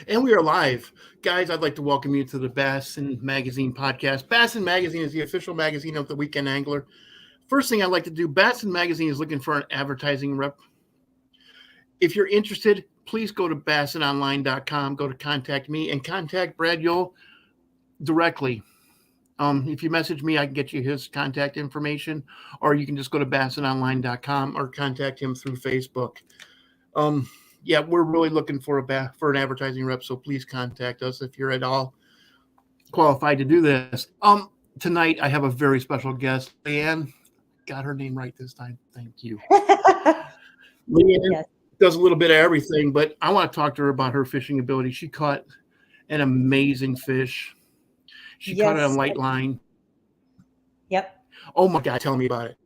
And we are live. Guys, I'd like to welcome you to the Bassin Magazine podcast. Bassin Magazine is the official magazine of the Weekend Angler. First thing I'd like to do, Bassin Magazine is looking for an advertising rep. If you're interested, please go to bassinonline.com, go to contact me, and contact Brad Yule directly. If you message me, I can get you his contact information, or you can just go to bassinonline.com or contact him through Facebook. Yeah, we're really looking for an advertising rep, so please contact us if you're at all qualified to do this. Tonight I have a very special guest, Lea Ann. Got her name right this time. Thank you. Lea Ann Yes. does a little bit of everything, but I want to talk to her about her fishing ability. She caught an amazing fish. She caught it on light line. Yep. Oh my God, tell me about it.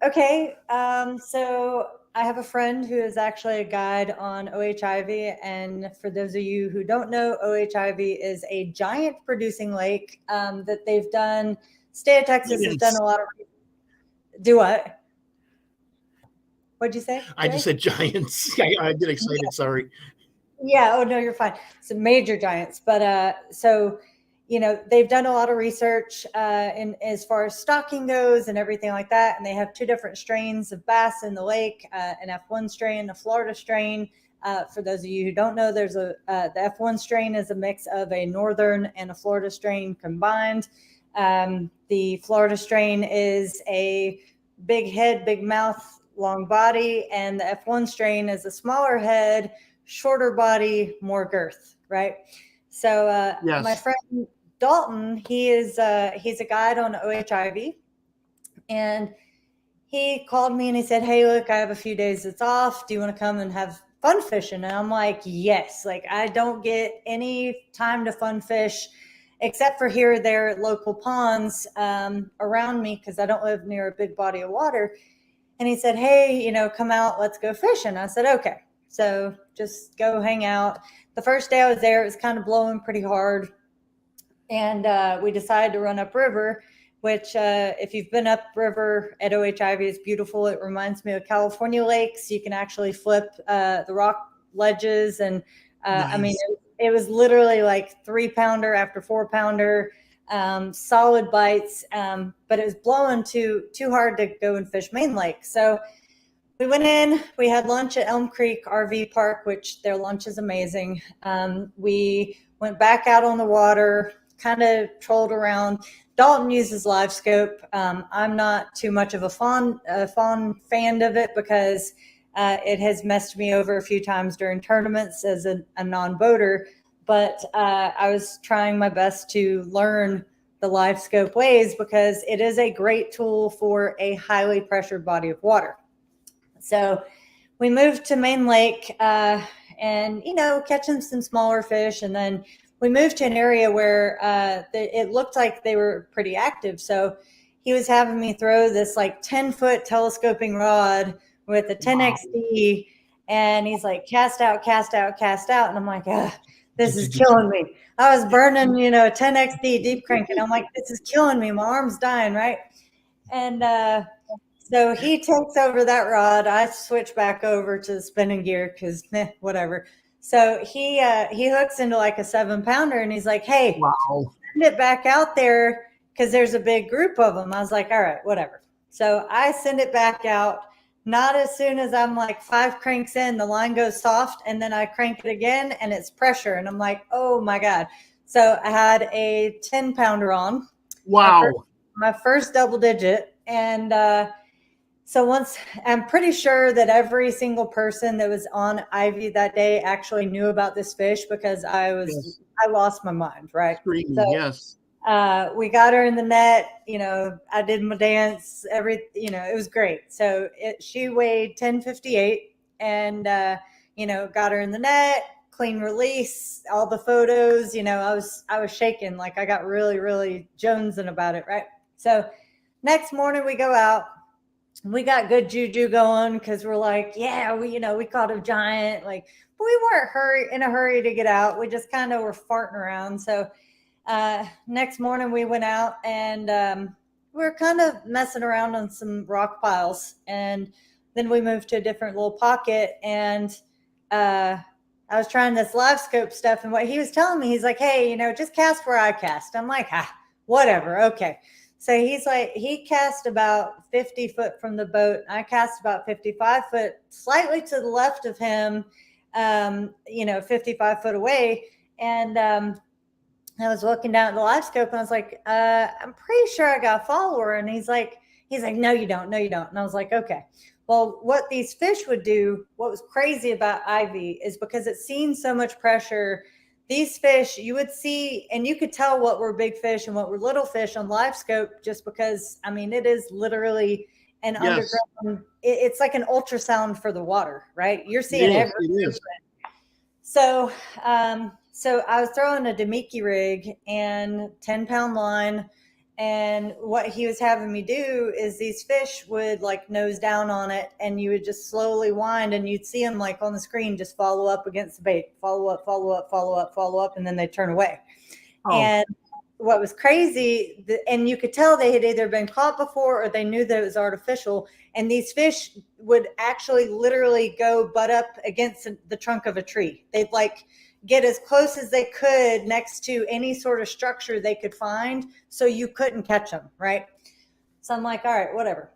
Okay. So I have a friend who is actually a guide on OH Ivie. And for those of you who don't know, OH Ivie is a giant producing lake that they've done. State of Texas has done a lot of. Do what? What'd you say? I just said giants. I get excited. Yeah. Sorry. Yeah. Oh, no, you're fine. So major giants. But so, they've done a lot of research in as far as stocking goes and everything like that. And they have two different strains of bass in the lake, an F1 strain, a Florida strain. For those of you who don't know, there's the F1 strain is a mix of a northern and a Florida strain combined. The Florida strain is a big head, big mouth, long body, and the F1 strain is a smaller head, shorter body, more girth, right? So Yes. My friend Dalton, he's a guide on OH Ivie, and he called me and he said, "Hey, look, I have a few days that's off. Do you want to come and have fun fishing?" And I'm like, "Yes." Like, I don't get any time to fun fish except for here or there at local ponds around me because I don't live near a big body of water. And he said, "Hey, come out, let's go fishing." I said, "Okay." So just go hang out. The first day I was there, it was kind of blowing pretty hard. And we decided to run upriver, which if you've been upriver at OH Ivie, it's beautiful. It reminds me of California lakes. You can actually flip the rock ledges. And Nice. I mean, it was literally like 3-pounder after 4-pounder, solid bites. But it was blowing too hard to go and fish Main Lake. So we went in, we had lunch at Elm Creek RV Park, which their lunch is amazing. We went back out on the water, kind of trolled around. Dalton uses live scope. I'm not too much of a fawn fan of it because it has messed me over a few times during tournaments as a non-boater. But I was trying my best to learn the live scope ways because it is a great tool for a highly pressured body of water. So we moved to Main Lake and, catching some smaller fish. And then we moved to an area where it looked like they were pretty active. So he was having me throw this like 10-foot telescoping rod with a 10XD. And he's like, cast out, cast out, cast out. And I'm like, this is killing me. I was burning, a 10XD deep cranking. I'm like, this is killing me. My arm's dying, right? And so he takes over that rod. I switch back over to the spinning gear because whatever. So he hooks into like a 7-pounder and he's like, "Hey, send it back out there because there's a big group of them." I was like, "All right, whatever." So I send it back out. Not as soon as I'm like 5 cranks in, the line goes soft, and then I crank it again and it's pressure. And I'm like, oh my God. So I had a 10-pounder on. Wow. My first double digit. And so once, I'm pretty sure that every single person that was on Ivie that day actually knew about this fish because I lost my mind, right? So, yes. We got her in the net, I did my dance, it was great. So she weighed 1058 and, got her in the net, clean release, all the photos, I was shaking. Like I got really, really jonesing about it. Right. So next morning we go out. We got good juju going because we're like, yeah, we caught a giant. Like, but we weren't in a hurry to get out. We just kind of were farting around. So next morning we went out and we were kind of messing around on some rock piles. And then we moved to a different little pocket. And I trying this live scope stuff, and what he was telling me, he's like, hey, just cast where I cast. I'm like, whatever. Okay. So he's like, he cast about 50 foot from the boat. I cast about 55 foot, slightly to the left of him, 55 foot away. And I was looking down at the live scope, and I was like, I'm pretty sure I got a follower. And he's like, no, you don't. No, you don't. And I was like, okay. Well, what these fish would do, what was crazy about Ivie is because it's seen so much pressure, these fish, you would see, and you could tell what were big fish and what were little fish on live scope, just because, it is literally an underground, it's like an ultrasound for the water, right? You're seeing everything. So I was throwing a Demiki rig and 10-pound line. And what he was having me do is these fish would like nose down on it, and you would just slowly wind, and you'd see them like on the screen just follow up against the bait, follow up, and then they turn away. Oh. And what was crazy, and you could tell they had either been caught before or they knew that it was artificial. And these fish would actually literally go butt up against the trunk of a tree. They'd like get as close as they could next to any sort of structure they could find, so you couldn't catch them, right? So I'm like, all right, whatever.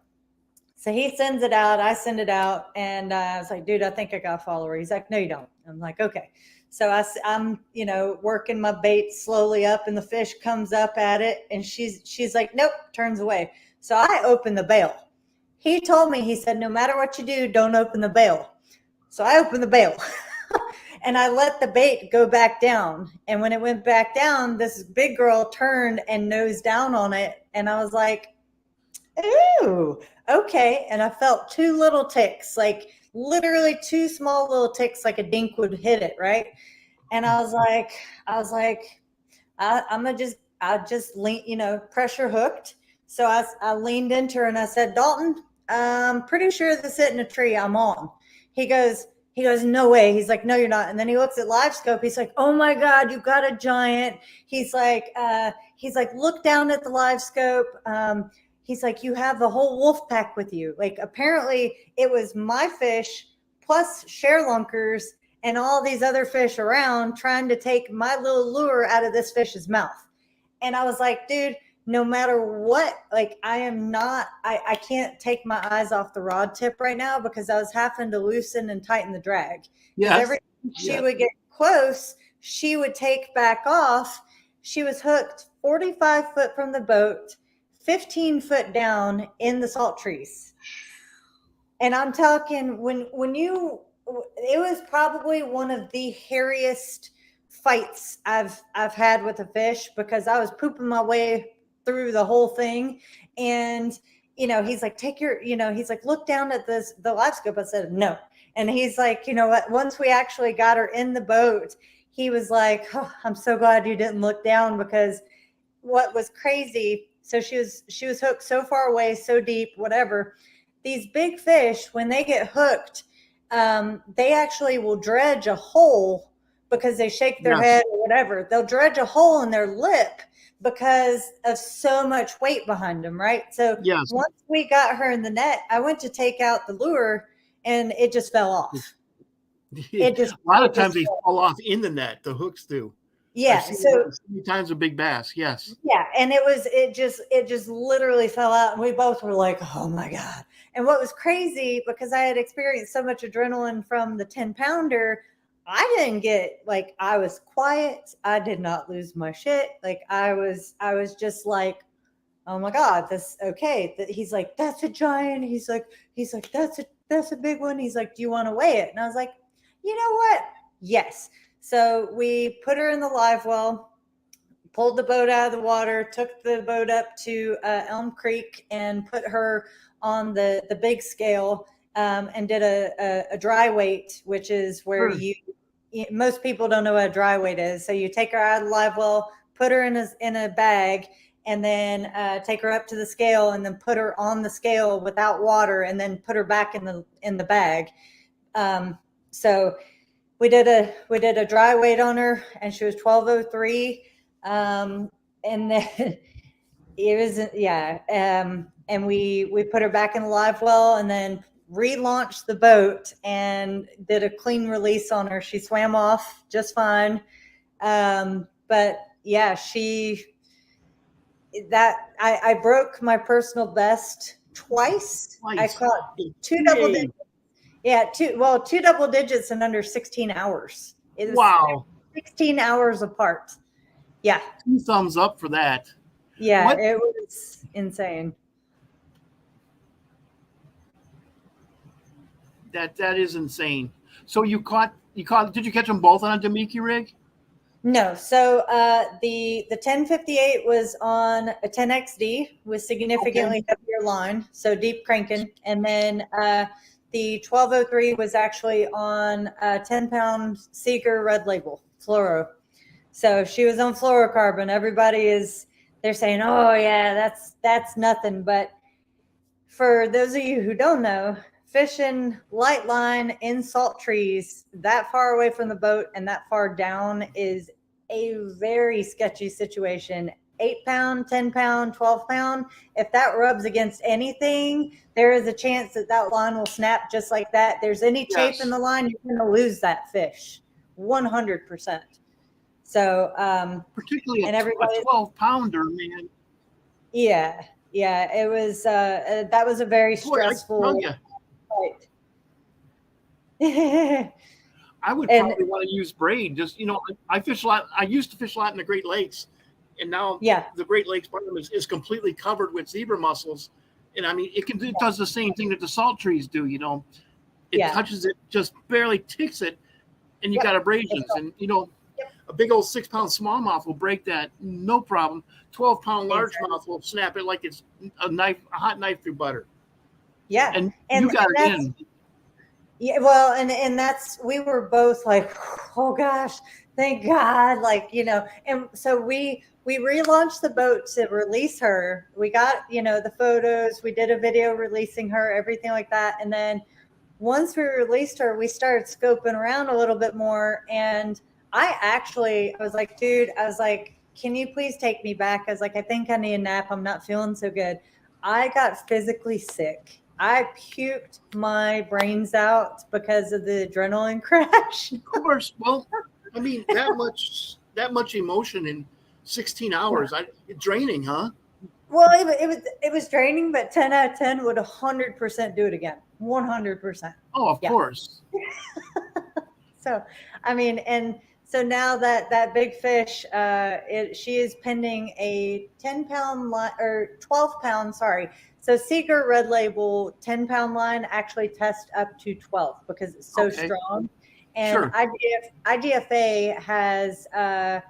So he sends it out, I send it out, and I was like, dude, I think I got a follower. He's like, no, you don't. I'm like, okay. So I'm working my bait slowly up, and the fish comes up at it, and she's like, nope, turns away. So I open the bail. He told me, he said, no matter what you do, don't open the bail. So I opened the bail. And I let the bait go back down. And when it went back down, this big girl turned and nosed down on it. And I was like, ooh, okay. And I felt two little ticks, like literally two small little ticks, like a dink would hit it, right? And I was like, I just lean, pressure hooked. So I leaned into her and I said, Dalton, I'm pretty sure this hitting a tree I'm on. He goes, no way. He's like, no, you're not. And then he looks at live scope. He's like, oh my God, you got a giant. He's like, look down at the live scope. He's like, you have the whole wolf pack with you. Like, apparently it was my fish plus sharelunkers and all these other fish around trying to take my little lure out of this fish's mouth. And I was like, dude, no matter what, like I can't take my eyes off the rod tip right now because I was having to loosen and tighten the drag. Yes. Every time she would get close, she would take back off. She was hooked 45 foot from the boat, 15 foot down in the salt trees. And I'm talking it was probably one of the hairiest fights I've had with a fish, because I was pooping my way through the whole thing. And he's like, he's like, look down at the live scope. I said, no. And he's like, you know what, once we actually got her in the boat, he was like, oh, I'm so glad you didn't look down, because what was crazy, so she was hooked so far away, so deep, whatever. These big fish, when they get hooked, they actually will dredge a hole because they shake their head or whatever. They'll dredge a hole in their lip because of so much weight behind them, right? So once we got her in the net, I went to take out the lure and it just fell off. A lot of times they fall off in the net. The hooks do. Yeah. So many times a big bass. Yes. Yeah. And it just literally fell out. And we both were like, oh my God. And what was crazy, because I had experienced so much adrenaline from the 10-pounder, I didn't get, like, I was quiet. I did not lose my shit. Like, I was just like, oh my God, okay. He's like, that's a giant. He's like, that's a big one. He's like, do you want to weigh it? And I was like, you know what? Yes. So we put her in the live well, pulled the boat out of the water, took the boat up to Elm Creek and put her on the big scale, and did a dry weight, which is where most people don't know what a dry weight is. So you take her out of the live well, put her in a bag, and then take her up to the scale, and then put her on the scale without water, and then put her back in the bag. So we did a dry weight on her, and she was 1203. And then it was, and we put her back in the live well, and then relaunched the boat and did a clean release on her. She swam off just fine. But yeah, I broke my personal best twice. I caught two double digits. Yeah, two double digits in under 16 hours. It was 16 hours apart. Yeah. 2 thumbs up for that. Yeah, it was insane. That is insane. So you caught did you catch them both on a Damiki rig? No. So the 1058 was on a 10XD with significantly heavier line, so deep cranking. And then the 1203 was actually on a 10-pound Seeger Red Label fluoro. So she was on fluorocarbon. They're saying, oh yeah, that's nothing. But for those of you who don't know, fishing light line in salt trees that far away from the boat and that far down is a very sketchy situation. 8-pound, 10-pound, 12-pound. If that rubs against anything, there is a chance that line will snap just like that. There's any chafe in the line, you're going to lose that fish, 100%. So, particularly a 12-pounder, man. Yeah, it was. That was a very stressful fight. I would probably want to use braid. Just I fish a lot. I used to fish a lot in the Great Lakes, and now the Great Lakes bottom is completely covered with zebra mussels. And I mean, it does the same thing that the salt trees do. It touches it, just barely ticks it, and you got abrasions. And a big old 6-pound smallmouth will break that, no problem. 12-pound largemouth will snap it like it's a hot knife through butter. Yeah, and you got it in. Yeah, well, and we were both like, oh gosh, thank God, and so we relaunched the boat to release her. We got the photos, we did a video releasing her, everything like that, and then once we released her, we started scoping around a little bit more, and I was like, dude, can you please take me back? I was like, I think I need a nap. I'm not feeling so good. I got physically sick. I puked my brains out because of the adrenaline crash. Of course. Well, I mean, that much emotion in 16 hours, draining, huh? Well, it was draining, but 10 out of 10 would 100% do it again. 100%. Oh, of course. So, I mean, and so now that big fish, she is pending a 10-pound line or 12-pound, sorry. So Seeger Red Label 10-pound line actually tests up to 12 because it's so strong. And IDFA has, I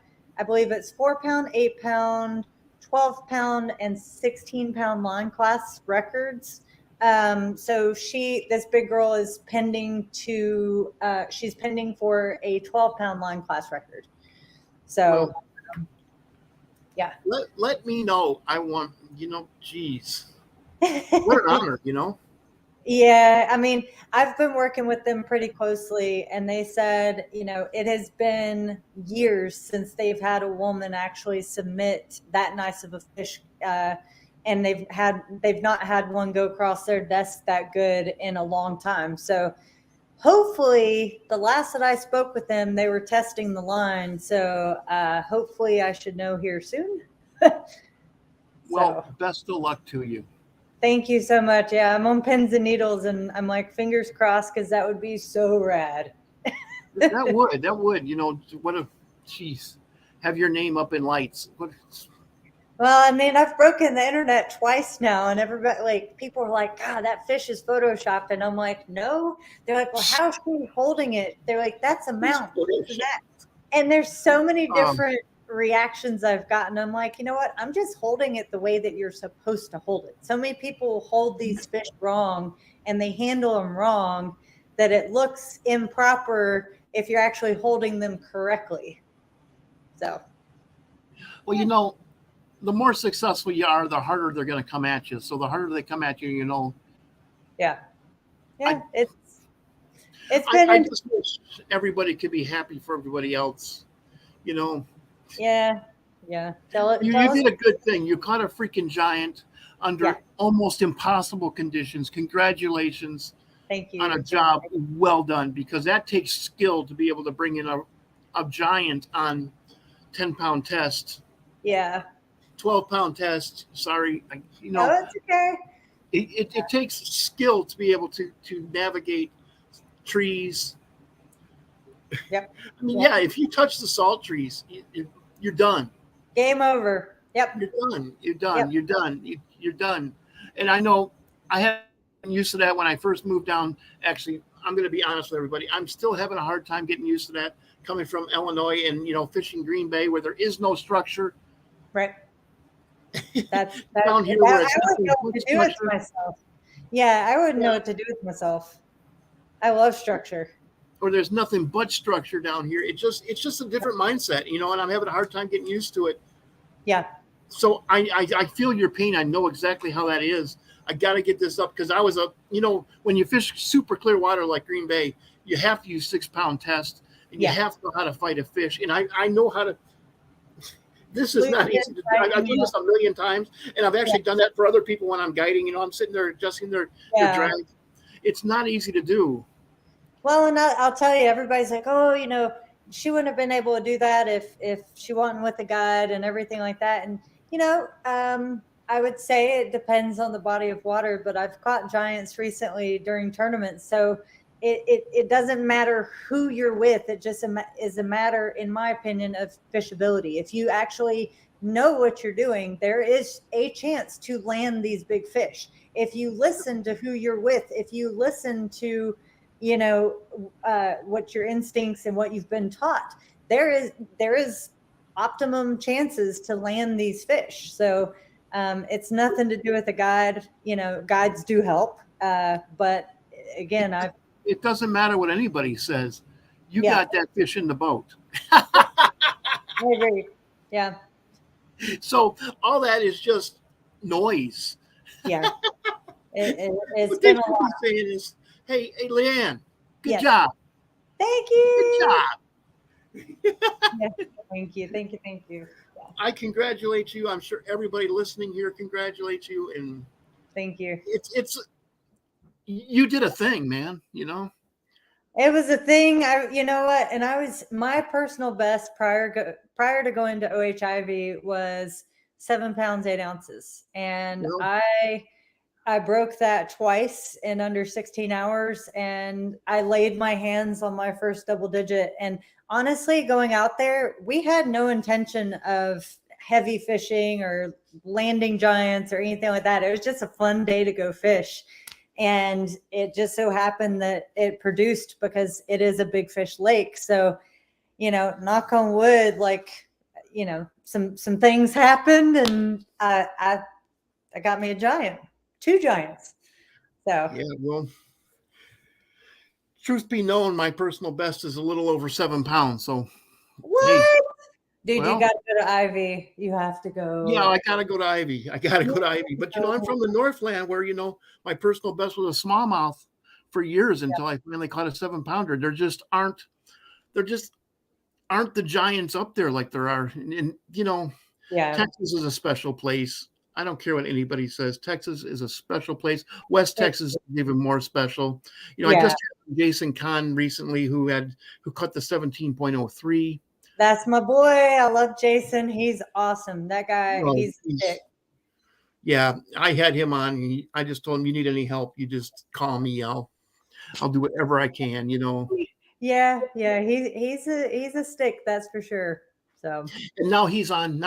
believe it's 4-pound, 8-pound, 12-pound, and 16-pound line class records. So this big girl is pending she's pending for a 12-pound line class record. So, yeah. Let me know. I want, geez. What an honor, Yeah, I mean, I've been working with them pretty closely, and they said, it has been years since they've had a woman actually submit that nice of a fish, and they've not had one go across their desk that good in a long time. So hopefully, the last that I spoke with them, they were testing the line. So hopefully I should know here soon. Well, best of luck to you. Thank you so much. Yeah, I'm on pins and needles, and I'm like, fingers crossed, because that would be so rad. That would. What a, jeez, have your name up in lights. Well, I mean, I've broken the internet twice now, and everybody, people are like, God, that fish is photoshopped. And I'm like, no. They're like, well, how's she holding it? They're like, that's a mount. And there's so many different reactions I've gotten. I'm like, you know what? I'm just holding it the way that you're supposed to hold it. So many people hold these fish wrong, and they handle them wrong, that it looks improper if you're actually holding them correctly. So. Well, the more successful you are, the harder they're going to come at you. So the harder they come at you, Yeah. Yeah. I just wish everybody could be happy for everybody else. Yeah. You did a good thing. You caught a freaking giant under almost impossible conditions. Congratulations. Thank you. on a job well done, because that takes skill to be able to bring in a giant on 10-pound test, Yeah. 12-pound test. Sorry, Oh, it's okay. it takes skill to be able to navigate trees. Yep. I mean, Yep. yeah, if you touch the salt trees, you're done. Game over. Yep. You're done. You're done. Yep. You're done. You're done. And I know I had used to that when I first moved down. Actually, I'm going to be honest with everybody. I'm still having a hard time getting used to that, coming from Illinois and fishing Green Bay where there is no structure. Right. That's Down here where I it's wouldn't know what to do with myself. Yeah, I wouldn't know what to do with myself. I love structure. Or there's nothing but structure down here. It's just a different mindset, and I'm having a hard time getting used to it. Yeah. So I feel your pain. I know exactly how that is. I got to get this up because I was when you fish super clear water like Green Bay, you have to use 6-pound test and you have to know how to fight a fish. And I know how to. This is not easy to do. I've done this a million times, and I've actually done that for other people when I'm guiding. I'm sitting there adjusting their drag. It's not easy to do. Well, and I'll tell you, everybody's like, oh, she wouldn't have been able to do that if she wasn't with a guide and everything like that. And, I would say it depends on the body of water, but I've caught giants recently during tournaments. So it doesn't matter who you're with. It just is a matter, in my opinion, of fishability. If you actually know what you're doing, there is a chance to land these big fish. If you listen to who you're with, if you listen to, what your instincts and what you've been taught, there is optimum chances to land these fish. So it's nothing to do with a guide. Guides do help. But again, it doesn't matter what anybody says. You got that fish in the boat. I agree. Yeah. So all that is just noise. Yeah. It's what been they a lot. Saying is, hey, Lea Ann, good Yes. job. Thank you. Good job. Thank you. Yeah. I congratulate you. I'm sure everybody listening here congratulates you. And thank you. It's you did a thing, man. It was a thing. You know what? And I was, my personal best prior to going to OH Ivie was 7 pounds, 8 ounces. And I broke that twice in under 16 hours, and I laid my hands on my first double digit. And honestly, going out there, we had no intention of heavy fishing or landing giants or anything like that. It was just a fun day to go fish. And it just so happened that it produced, because it is a big fish lake. So, knock on wood, some things happened, and I got me a giant. 2 giants. So yeah, well, truth be known, my personal best is a little over 7 pounds. So what? Hey, dude, you got to go to Ivie. You have to go. Yeah, I got to go to Ivie. But I'm from the Northland where my personal best was a smallmouth for years until I finally caught a 7-pounder. There just aren't the giants up there like there are. And Texas is a special place. I don't care what anybody says. Texas is a special place. West Texas is even more special. I just had Jason Kahn recently who cut the 17.03. That's my boy. I love Jason. He's awesome. That guy, he's sick. Yeah, I had him on. I just told him, you need any help, you just call me. I'll do whatever I can. Yeah. He's a stick, that's for sure. So. And now he's on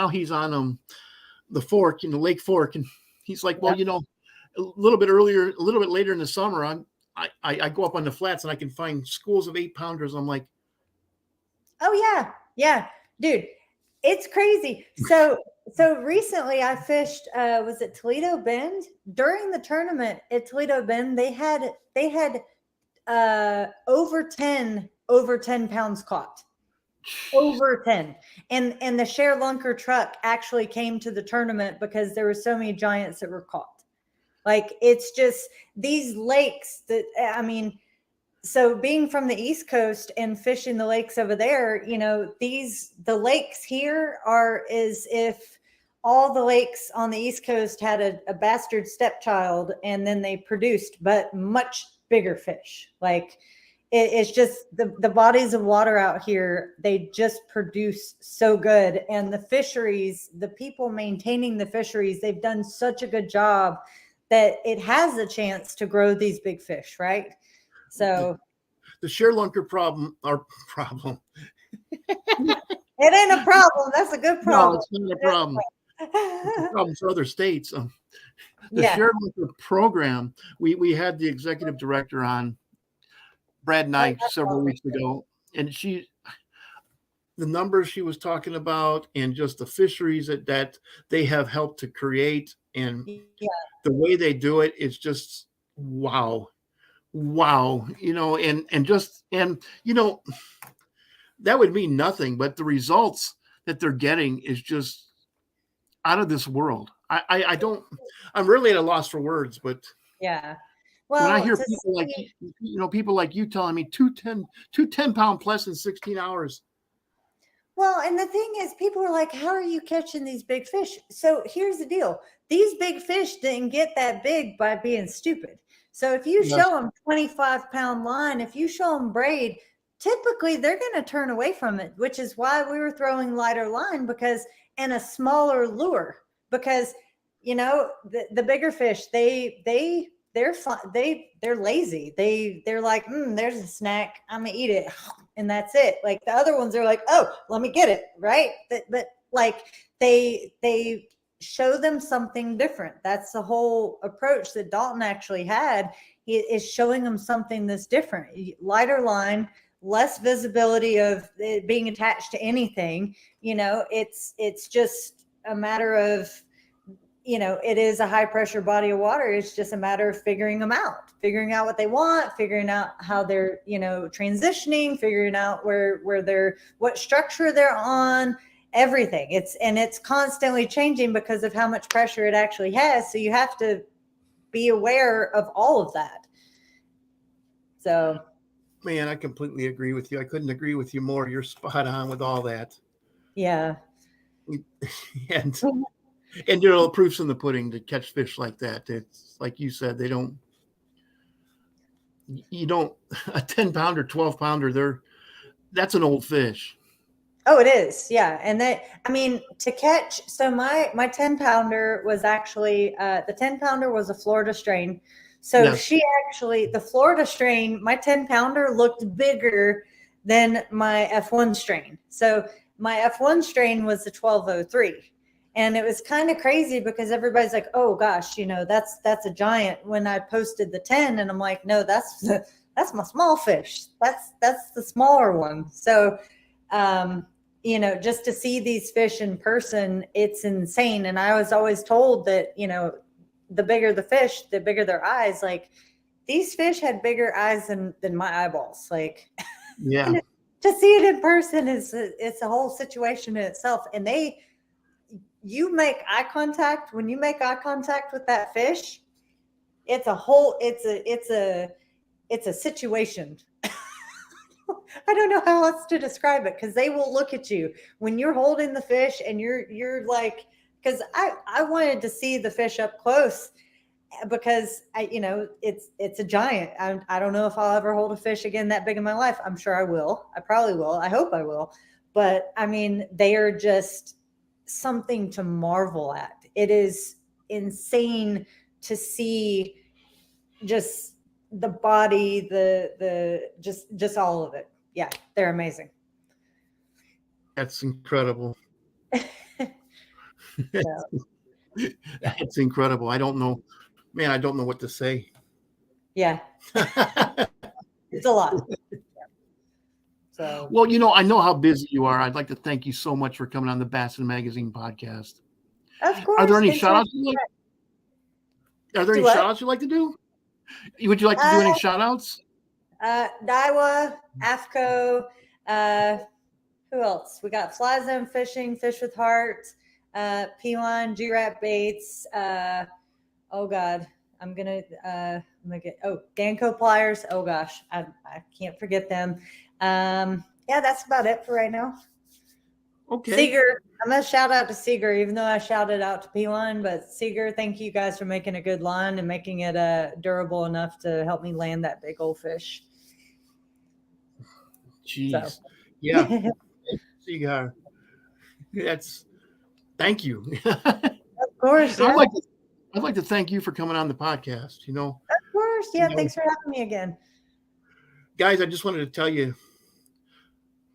the Fork, Lake Fork, and he's like, well, a little bit later in the summer, I go up on the flats and I can find schools of 8-pounders. I'm like, oh yeah, dude, it's crazy. So recently I fished, was it Toledo Bend? During the tournament at Toledo Bend, they had over 10 pounds caught. Over 10. And the Share Lunker truck actually came to the tournament because there were so many giants that were caught. Like, it's just these lakes that, so being from the East Coast and fishing the lakes over there, the lakes here are as if all the lakes on the East Coast had a bastard stepchild, and then they produced, but much bigger fish. Like it's just the bodies of water out here, they just produce so good. And the fisheries, the people maintaining the fisheries, they've done such a good job that it has a chance to grow these big fish, right? So the share lunker problem, our problem. it ain't a problem. That's a good problem. No, it's not a problem. It's a problem for other states. The share lunker program, we had the executive director on, Brad Knight, several weeks ago, and the numbers she was talking about and just the fisheries that they have helped to create and the way they do it is just wow, you know, and you know, that would mean nothing, but the results that they're getting is just out of this world. I'm really at a loss for words, but yeah. Well, when I hear people like, you know, people like you telling me two 10-pound plus in 16 hours. Well, and the thing is, people are like, how are you catching these big fish? So here's the deal. These big fish didn't get that big by being stupid. So if you show them 25-pound line, if you show them braid, typically they're going to turn away from it, which is why we were throwing lighter line and a smaller lure, because, you know, the bigger fish, they're fun. They're lazy. They're like, there's a snack. I'm gonna eat it, and that's it. Like the other ones are like, oh, let me get it, right? But like they show them something different. That's the whole approach that Dalton actually had. He is showing them something that's different. Lighter line, less visibility of it being attached to anything. You know, it's just a matter of, you know, it is a high pressure body of water. It's just a matter of figuring out what they want, figuring out how they're, you know, transitioning, figuring out what structure they're on, everything. It's constantly changing because of how much pressure it actually has. So you have to be aware of all of that. So, man, I completely agree with you. I couldn't agree with you more. You're spot on with all that. Yeah. And you know, proof's in the pudding to catch fish like that. It's like you said, you don't a 10-pounder, 12-pounder, that's an old fish. Oh, it is. Yeah. And to catch, so my 10-pounder was actually, the 10-pounder was a Florida strain. So the Florida strain, my 10-pounder looked bigger than my F1 strain. So my F1 strain was the 1203. And it was kind of crazy because everybody's like, oh gosh, you know, that's a giant, when I posted the 10, and I'm like, no, that's my small fish. That's the smaller one. So, you know, just to see these fish in person, it's insane. And I was always told that, you know, the bigger the fish, the bigger their eyes. Like these fish had bigger eyes than my eyeballs. Like, yeah, to see it in person it's a whole situation in itself. And you make eye contact. When you make eye contact with that fish, it's a situation. I don't know how else to describe it, because they will look at you when you're holding the fish and you're like, because I wanted to see the fish up close, because it's a giant. I don't know if I'll ever hold a fish again that big in my life. I'm sure I will. I probably will. I hope I will. But I mean, they are just something to marvel at. It is insane to see just the body, just all of it. Yeah, they're amazing. That's incredible. That's incredible. I don't know, man. I don't know what to say. Yeah, it's a lot. So, well, you know, I know how busy you are. I'd like to thank you so much for coming on the Bassin Magazine podcast. Of course. Are there any shout outs you'd like to do? Would you like to do any shout outs? Daiwa, AFCO, who else? We got Fly Zone Fishing, Fish with Heart, P-Line, G-Rap Baits. Oh God, I'm gonna get Danco Pliers. Oh gosh, I can't forget them. Yeah, that's about it for right now. Okay. Seeger, I'm going to shout out to Seeger, even though I shouted out to P1, but Seeger, thank you guys for making a good line and making it durable enough to help me land that big old fish. Jeez. So. Yeah. Seeger. Thank you. Of course. Yeah. I'd like to thank you for coming on the podcast. Of course. Yeah. Thanks for having me again. Guys, I just wanted to tell you,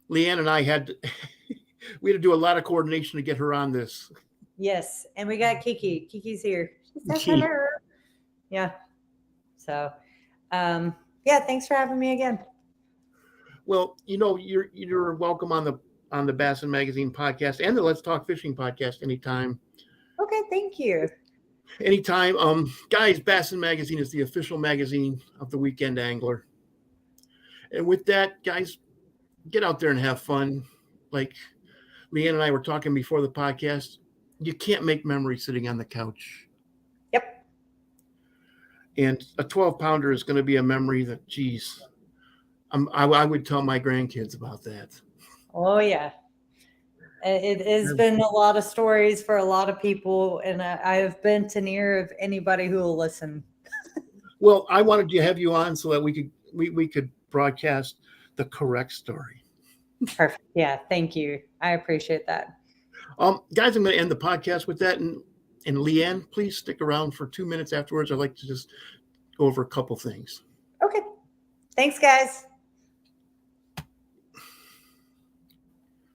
Lea Ann and I we had to do a lot of coordination to get her on this. Yes. And we got Kiki. Kiki's here. She said hello. Yeah. So, yeah, thanks for having me again. Well, you're welcome on the Bassin Magazine podcast and the Let's Talk Fishing podcast anytime. Okay, thank you. Anytime. Guys, Bassin Magazine is the official magazine of the weekend angler. And with that, guys, get out there and have fun. Like Lea Ann and I were talking before the podcast, you can't make memories sitting on the couch. Yep. And a 12-pounder is going to be a memory that, geez, I would tell my grandkids about that. Oh, yeah. It has been a lot of stories for a lot of people, and I have been to near of anybody who will listen. Well, I wanted to have you on so that we could broadcast the correct story. Perfect. Yeah, thank you. I appreciate that. Guys, I'm going to end the podcast with that. And Lea Ann, please stick around for 2 minutes afterwards. I'd like to just go over a couple things. Okay. Thanks, guys.